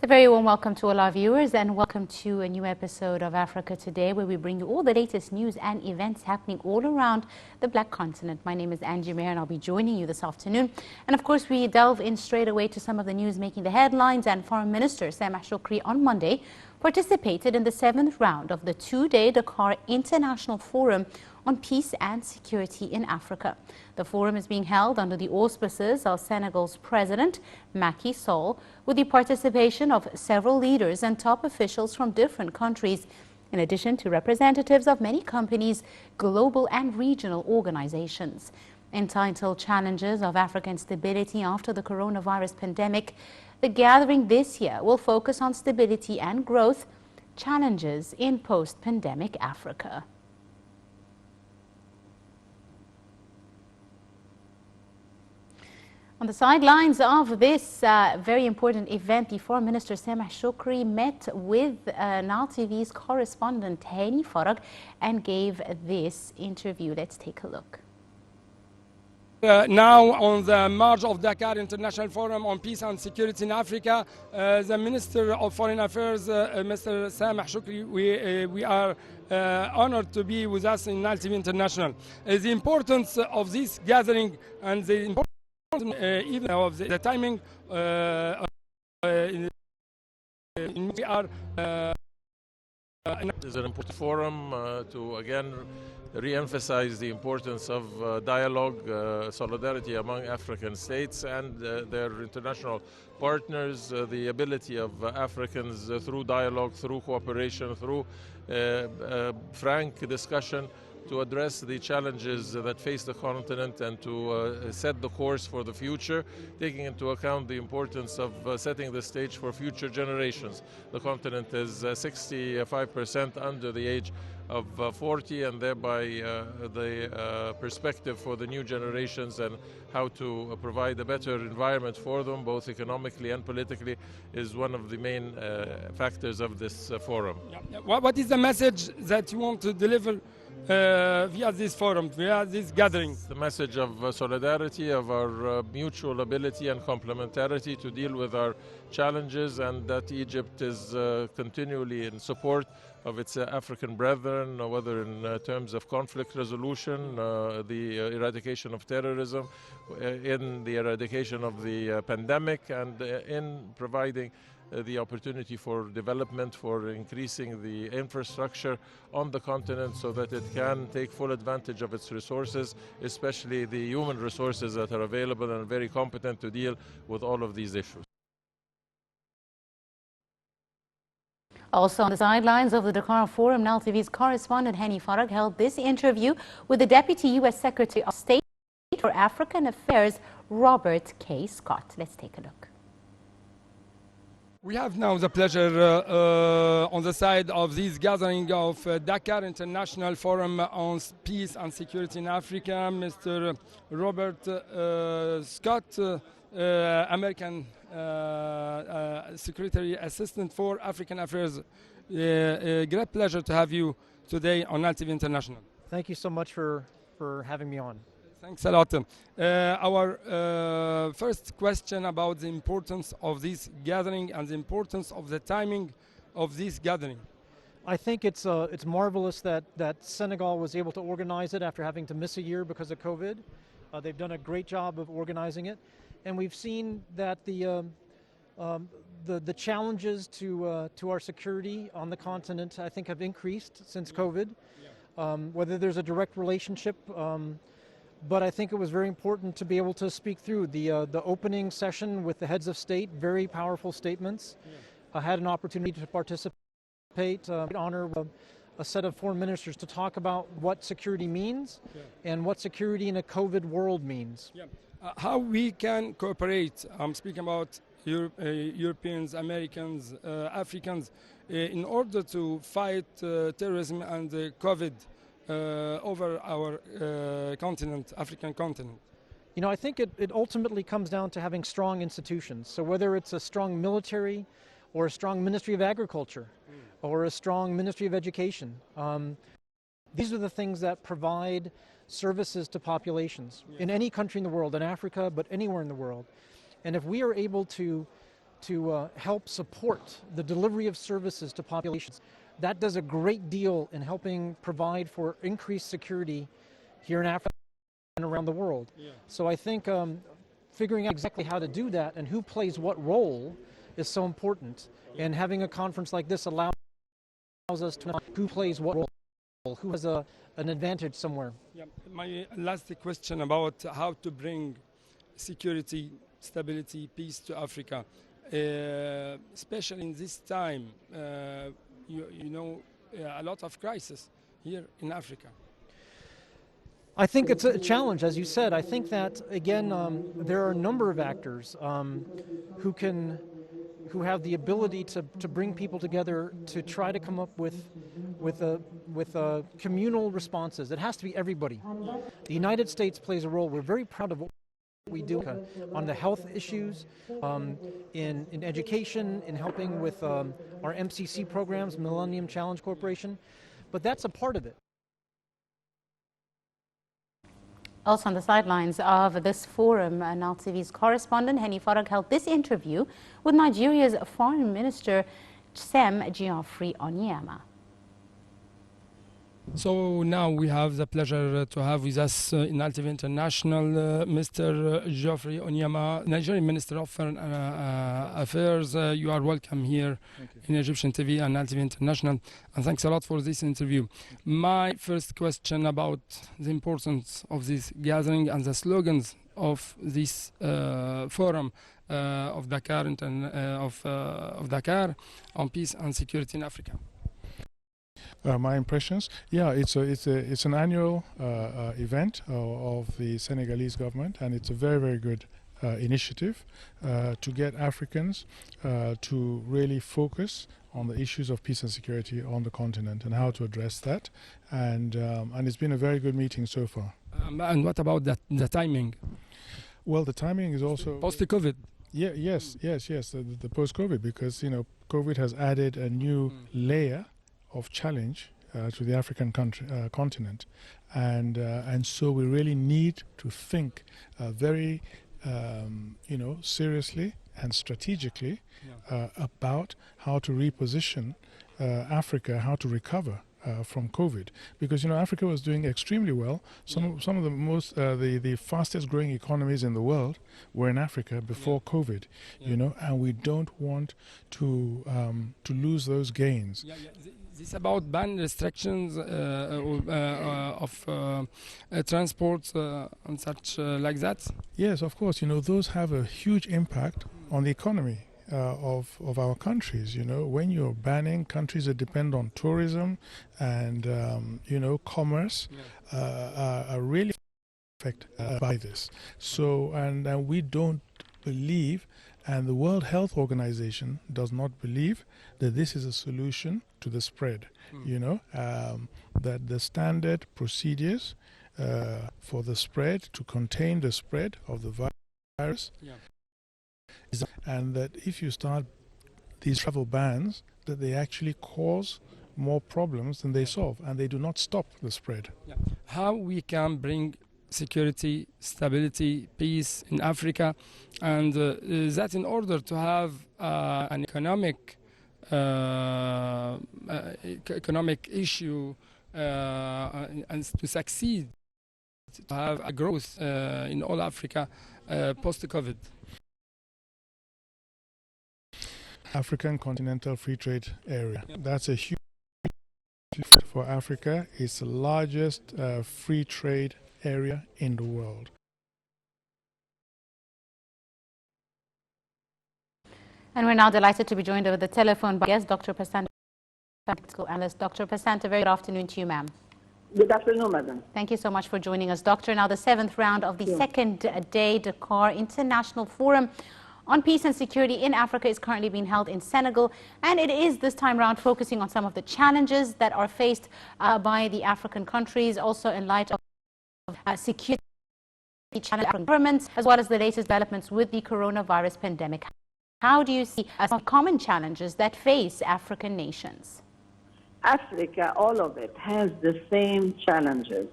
A very warm welcome to all our viewers and welcome to a new episode of Africa Today, where we bring you all the latest news and events happening all around the Black Continent. My name is Angie Mayer and I'll be joining you this afternoon. And of course, we delve in straight away to some of the news making the headlines. And Foreign Minister Sameh Shoukry on Monday participated in the 7th round of the two-day Dakar International Forum on Peace and Security in Africa. The forum is being held under the auspices of Senegal's President, Macky Sall, with the participation of several leaders and top officials from different countries, in addition to representatives of many companies, global and regional organizations. Entitled Challenges of African Stability After the Coronavirus Pandemic, the gathering this year will focus on stability and growth, challenges in post-pandemic Africa. On the sidelines of this very important event, the Foreign Minister Sameh Shoukry met with Nile TV's correspondent Hani Farag and gave this interview. Let's take a look. Now on the march of Dakar International Forum on Peace and Security in Africa, the Minister of Foreign Affairs, Mr. Sameh Shoukry, we are honored to be with us in Nile TV International. The importance of this gathering and the importance even of the timing we are it is an important forum to again re-emphasize the importance of dialogue, solidarity among African states and their international partners, the ability of Africans through dialogue, through cooperation, through frank discussion to address the challenges that face the continent and to set the course for the future, taking into account the importance of setting the stage for future generations. The continent is 65% under the age of 40, and thereby the perspective for the new generations and how to provide a better environment for them, both economically and politically, is one of the main factors of this forum. What is the message that you want to deliver via this forum, via this gathering? The message of solidarity, of our mutual ability and complementarity to deal with our challenges, and that Egypt is continually in support of its African brethren, whether in terms of conflict resolution, the eradication of terrorism, in the eradication of the pandemic, and in providing the opportunity for development, for increasing the infrastructure on the continent so that it can take full advantage of its resources, especially the human resources that are available and are very competent to deal with all of these issues. Also on the sidelines of the Dakar Forum, Nile TV's correspondent Hani Farag held this interview with the Deputy U.S. Secretary of State for African Affairs, Robert K. Scott. Let's take a look. We have now the pleasure on the side of this gathering of Dakar International Forum on Peace and Security in Africa, Mr. Robert Scott, American Secretary Assistant for African Affairs. Great pleasure to have you today on Nile TV International. Thank you so much for having me on. Thanks a lot. Our first question about the importance of this gathering and the importance of the timing of this gathering. I think it's marvelous that Senegal was able to organize it after having to miss a year because of COVID. They've done a great job of organizing it, and we've seen that the challenges to our security on the continent, I think, have increased since COVID. Whether there's a direct relationship. But I think it was very important to be able to speak through the opening session with the heads of state, very powerful statements. I had an opportunity to participate, honor a set of foreign ministers to talk about what security means and what security in a COVID world means. How we can cooperate, I'm speaking about Europeans, Americans, Africans, in order to fight terrorism and COVID over our continent, African continent? You know, I think it ultimately comes down to having strong institutions. So whether it's a strong military or a strong Ministry of Agriculture or a strong Ministry of Education, these are the things that provide services to populations in any country in the world, in Africa, but anywhere in the world. And if we are able to to help support the delivery of services to populations. That does a great deal in helping provide for increased security here in Africa and around the world. Yeah. So I think figuring out exactly how to do that and who plays what role is so important. And having a conference like this allows us to know who plays what role, who has an advantage somewhere. Yeah. My last question about how to bring security, stability, peace to Africa, especially in this time. You know, a lot of crisis here in Africa. I think it's a challenge, as you said. I think that, again, there are a number of actors who have the ability to bring people together to try to come up with communal responses. It has to be everybody. The United States plays a role. We're very proud of what we do on the health issues, in education, in helping with our MCC programs, Millennium Challenge Corporation, but that's a part of it. Also on the sidelines of this forum, Nile TV's correspondent Henny Farag held this interview with Nigeria's Foreign Minister Sam Geoffrey Onyema. So now we have the pleasure to have with us in Nile TV International Mr. Geoffrey Onyema, Nigerian Minister of Foreign Affairs. You are welcome here in Egyptian TV and Nile TV International, and thanks a lot for this interview. My first question about the importance of this gathering and the slogans of this forum of Dakar of Dakar on peace and security in Africa. My impressions, yeah, it's an annual event of the Senegalese government, and it's a very good initiative to get Africans to really focus on the issues of peace and security on the continent and how to address that, and it's been a very good meeting so far. And what about the timing? Well, the timing is also post-COVID. Yeah, yes, the post-COVID, because COVID has added a new layer of challenge to the African continent, and so we really need to think very seriously and strategically about how to reposition Africa, how to recover from COVID, because Africa was doing extremely well. Some of the most the fastest growing economies in the world were in Africa before COVID, and we don't want to lose those gains. This about ban restrictions of transport and such like that? Yes, of course. Those have a huge impact on the economy of our countries. When you're banning countries that depend on tourism and commerce are really affected by this. So and we don't believe, and the World Health Organization does not believe, that this is a solution to the spread. That the standard procedures for the spread, to contain the spread of the virus, and that if you start these travel bans, that they actually cause more problems than they solve, and they do not stop the spread. How we can bring security, stability, peace in Africa, and that in order to have an economic issue and to succeed, to have a growth in all Africa post-COVID. African Continental Free Trade Area. That's a huge for Africa. It's the largest free trade area in the world. And we're now delighted to be joined over the telephone by guest Dr. Pasanta, political analyst. Dr. Pasanta, very good afternoon to you, ma'am. Good afternoon, madam. Thank you so much for joining us, Doctor. Now, the seventh round of the second day Dakar International Forum on Peace and Security in Africa is currently being held in Senegal, and it is this time round focusing on some of the challenges that are faced by the African countries, also in light of security challenges from governments, as well as the latest developments with the coronavirus pandemic. How do you see some common challenges that face African nations? Africa, all of it, has the same challenges.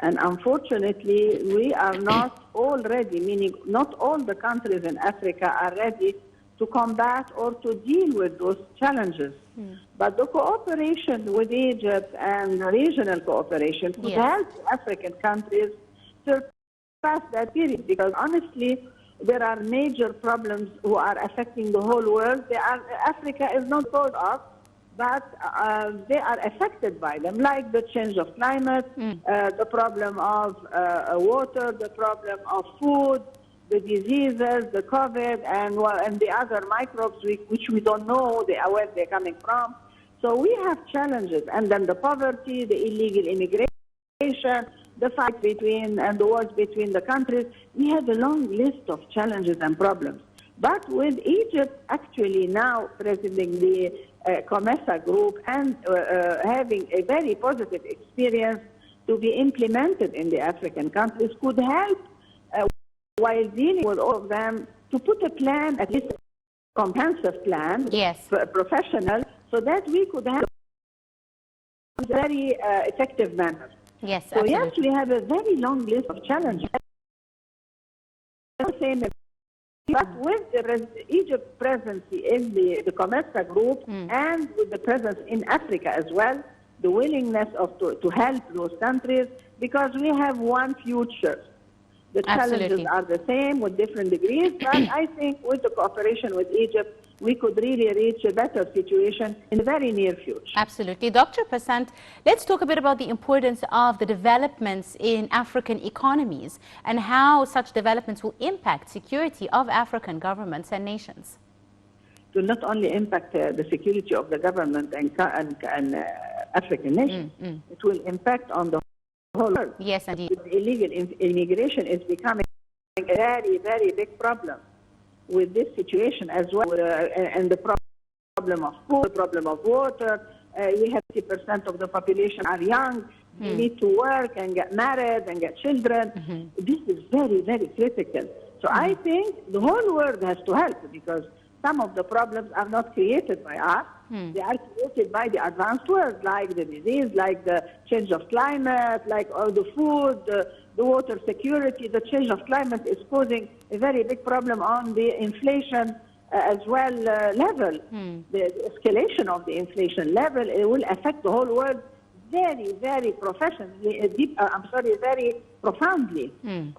And unfortunately, we are not all ready, meaning not all the countries in Africa are ready to combat or to deal with those challenges. But the cooperation with Egypt and regional cooperation could help African countries surpass that period, because honestly, there are major problems who are affecting the whole world. Africa is not thought of, but they are affected by them, like the change of climate, the problem of water, the problem of food, the diseases, the COVID, and the other microbes which we don't know where they're coming from. So we have challenges, and then the poverty, the illegal immigration, the fight between and the wars between the countries. We have a long list of challenges and problems. But with Egypt actually now presiding the COMESA group and having a very positive experience to be implemented in the African countries could help while dealing with all of them to put a plan, at least a comprehensive plan, professional, so that we could have a very effective manner. Yes, so absolutely. yes, we have a very long list of challenges. But with the Egypt presidency in the COMESA group and with the presence in Africa as well, the willingness to help those countries, because we have one future. The challenges are the same with different degrees, but I think with the cooperation with Egypt, we could really reach a better situation in the very near future. Absolutely. Dr. Passant, let's talk a bit about the importance of the developments in African economies and how such developments will impact security of African governments and nations. It will not only impact the security of the government and African nations, it will impact on the whole world. Yes, indeed. Illegal immigration is becoming a very, very big problem with this situation as well, and the problem of food, the problem of water. We have 50% of the population are young. They need to work and get married and get children. This is very, very critical. So I think the whole world has to help, because some of the problems are not created by us. They are created by the advanced world, like the disease, like the change of climate, like all the food, the water security. The change of climate is causing a very big problem on the inflation as well level. The escalation of the inflation level, it will affect the whole world very, very professionally, very profoundly.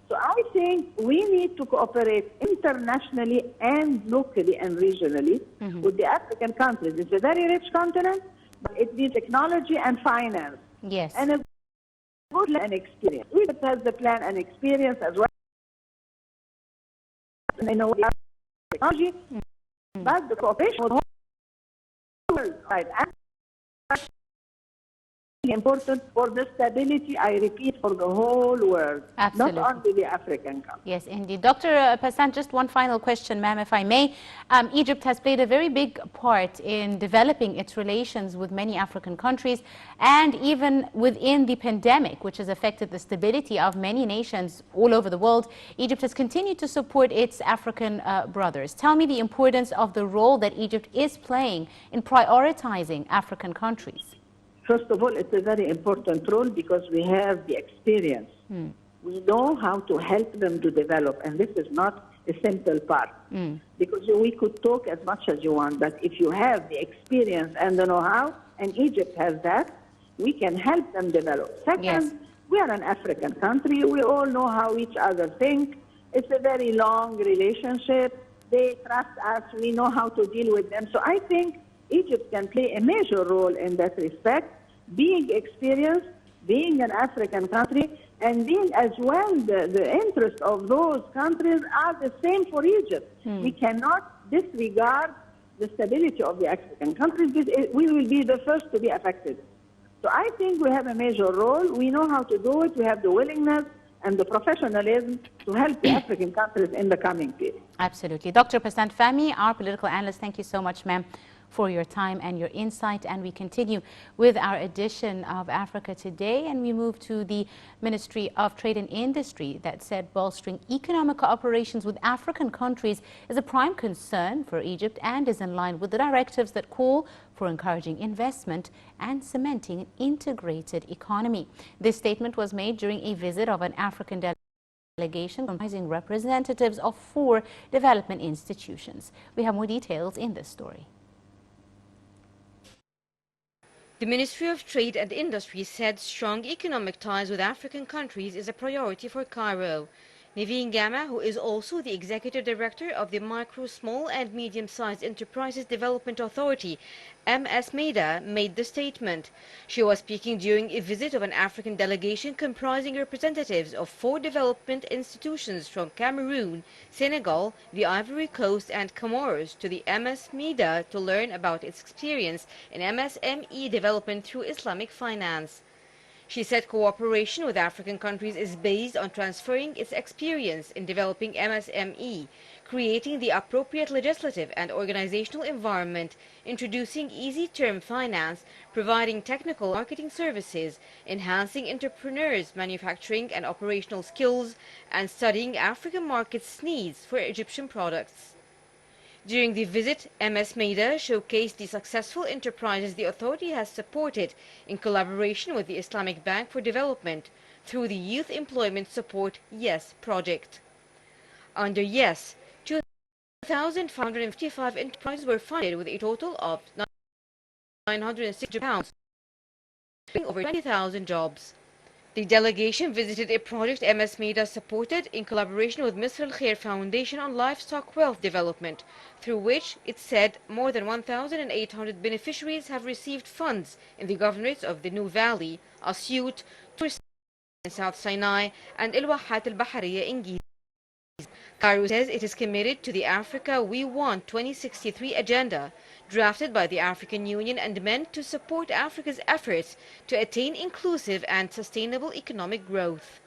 So I think we need to cooperate internationally and locally and regionally with the African countries. It's a very rich continent, but it needs technology and finance. Yes. And a good plan and experience. Egypt has the plan and experience as well. I know we have technology, but the cooperation with the whole world, right? Important for the stability, I repeat, for the whole world, not only the African countries. Yes, indeed. Dr. Passant, just one final question, ma'am, if I may. Egypt has played a very big part in developing its relations with many African countries, and even within the pandemic, which has affected the stability of many nations all over the world, Egypt has continued to support its African brothers. Tell me the importance of the role that Egypt is playing in prioritizing African countries. First of all, it's a very important role because we have the experience. We know how to help them to develop, and this is not a simple part. Because we could talk as much as you want, but if you have the experience and the know-how, and Egypt has that, we can help them develop. Second, we are an African country. We all know how each other think. It's a very long relationship. They trust us. We know how to deal with them. So I think Egypt can play a major role in that respect, being experienced, being an African country, and being as well the interest of those countries are the same for Egypt. We cannot disregard the stability of the African countries. We will be the first to be affected. So I think we have a major role. We know how to do it. We have the willingness and the professionalism to help the African countries in the coming period. Absolutely. Dr. Passant Fahmy, our political analyst, thank you so much, ma'am, for your time and your insight. And we continue with our edition of Africa Today, and we move to the Ministry of Trade and Industry that said bolstering economic cooperations with African countries is a prime concern for Egypt and is in line with the directives that call for encouraging investment and cementing an integrated economy. This statement was made during a visit of an African delegation delegation comprising representatives of 4 development institutions. We have more details in this story. The Ministry of Trade and Industry said strong economic ties with African countries is a priority for Cairo. Naveen Gama, who is also the Executive Director of the Micro, Small and Medium-Sized Enterprises Development Authority, MS-MEDA, made the statement. She was speaking during a visit of an African delegation comprising representatives of 4 development institutions from Cameroon, Senegal, the Ivory Coast and Comoros to the MS-MEDA to learn about its experience in MSME development through Islamic finance. She said cooperation with African countries is based on transferring its experience in developing MSME, creating the appropriate legislative and organizational environment, introducing easy term finance, providing technical marketing services, enhancing entrepreneurs' manufacturing and operational skills, and studying African markets' needs for Egyptian products. During the visit, MS-MEDA showcased the successful enterprises the authority has supported in collaboration with the Islamic Bank for Development through the Youth Employment Support YES project. Under YES, 2,555 enterprises were funded with a total of £960, creating over 20,000 jobs. The delegation visited a project MS-MEDA supported in collaboration with Misr Al-Khair Foundation on livestock wealth development, through which it said more than 1,800 beneficiaries have received funds in the governorates of the New Valley, Asyut, Tur in South Sinai, and El Wahat Al-Bahariya in Giza. Cairo says it is committed to the Africa We Want 2063 agenda, drafted by the African Union and meant to support Africa's efforts to attain inclusive and sustainable economic growth.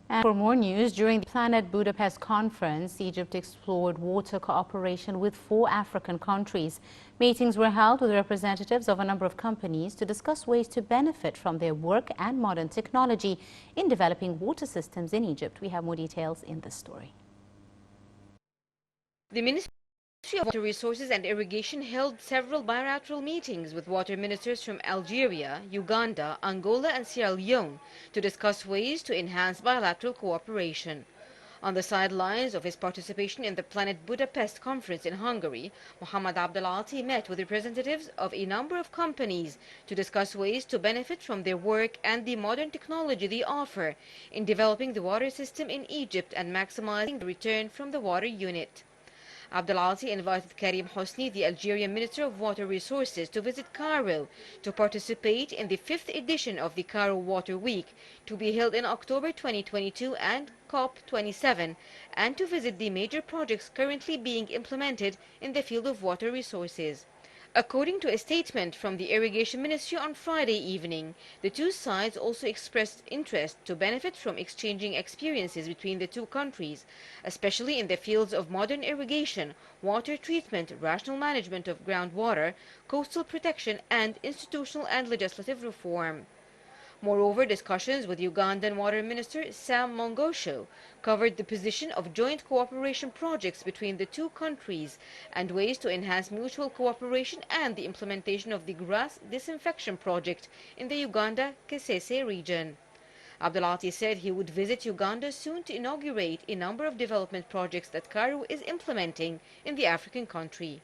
And for more news, during the Planet Budapest conference, Egypt explored water cooperation with 4 African countries. Meetings were held with representatives of a number of companies to discuss ways to benefit from their work and modern technology in developing water systems in Egypt. We have more details in this story. The Ministry of Water Resources and Irrigation held several bilateral meetings with water ministers from Algeria, Uganda, Angola and Sierra Leone to discuss ways to enhance bilateral cooperation. On the sidelines of his participation in the Planet Budapest conference in Hungary, Mohammed Abdelati met with representatives of a number of companies to discuss ways to benefit from their work and the modern technology they offer in developing the water system in Egypt and maximizing the return from the water unit. Abdelati invited Karim Hosni, the Algerian Minister of Water Resources, to visit Cairo to participate in the 5th edition of the Cairo Water Week, to be held in October 2022 and COP27, and to visit the major projects currently being implemented in the field of water resources. According to a statement from the Irrigation Ministry on Friday evening, the 2 sides also expressed interest to benefit from exchanging experiences between the 2 countries, especially in the fields of modern irrigation, water treatment, rational management of groundwater, coastal protection, and institutional and legislative reform. Moreover, discussions with Ugandan Water Minister Sam Mongosho covered the position of joint cooperation projects between the 2 countries and ways to enhance mutual cooperation and the implementation of the grass disinfection project in the Uganda-Kasese region. Abdelati said he would visit Uganda soon to inaugurate a number of development projects that Cairo is implementing in the African country.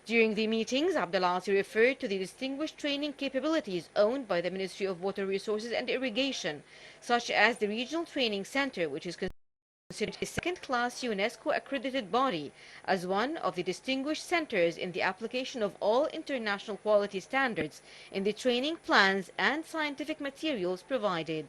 During the meetings, Abdelati referred to the distinguished training capabilities owned by the Ministry of Water Resources and Irrigation, such as the Regional Training Center, which is considered a second-class UNESCO-accredited body as one of the distinguished centers in the application of all international quality standards in the training plans and scientific materials provided.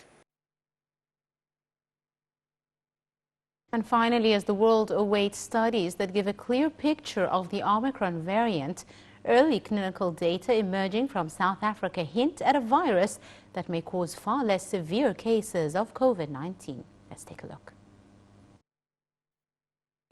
And finally, as the world awaits studies that give a clear picture of the Omicron variant, early clinical data emerging from South Africa hint at a virus that may cause far less severe cases of COVID-19. Let's take a look.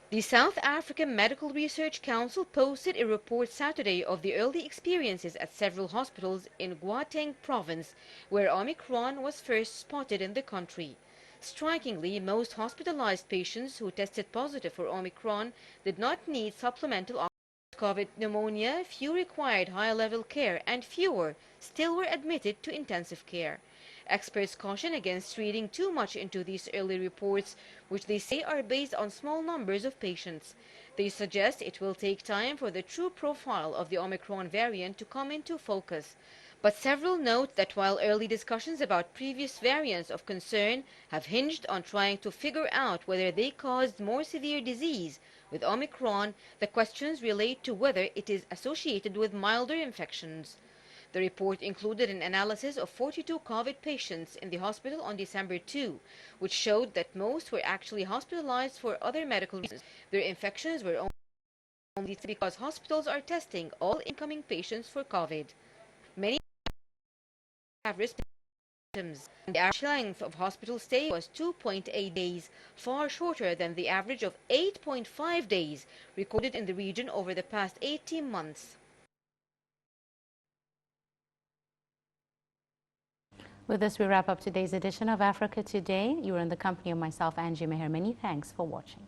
The South African Medical Research Council posted a report Saturday of the early experiences at several hospitals in Gauteng province, where Omicron was first spotted in the country. Strikingly, most hospitalized patients who tested positive for Omicron did not need supplemental COVID pneumonia, few required high-level care and fewer still were admitted to intensive care. Experts caution against reading too much into these early reports, which they say are based on small numbers of patients. They suggest it will take time for the true profile of the Omicron variant to come into focus. But several note that while early discussions about previous variants of concern have hinged on trying to figure out whether they caused more severe disease, with Omicron, the questions relate to whether it is associated with milder infections. The report included an analysis of 42 COVID patients in the hospital on December 2, which showed that most were actually hospitalized for other medical reasons. Their infections were only because hospitals are testing all incoming patients for COVID. Many have risk symptoms. The average length of hospital stay was 2.8 days, far shorter than the average of 8.5 days recorded in the region over the past 18 months. With this, we wrap up today's edition of Africa Today. You were in the company of myself, Angie Meher. Many thanks for watching.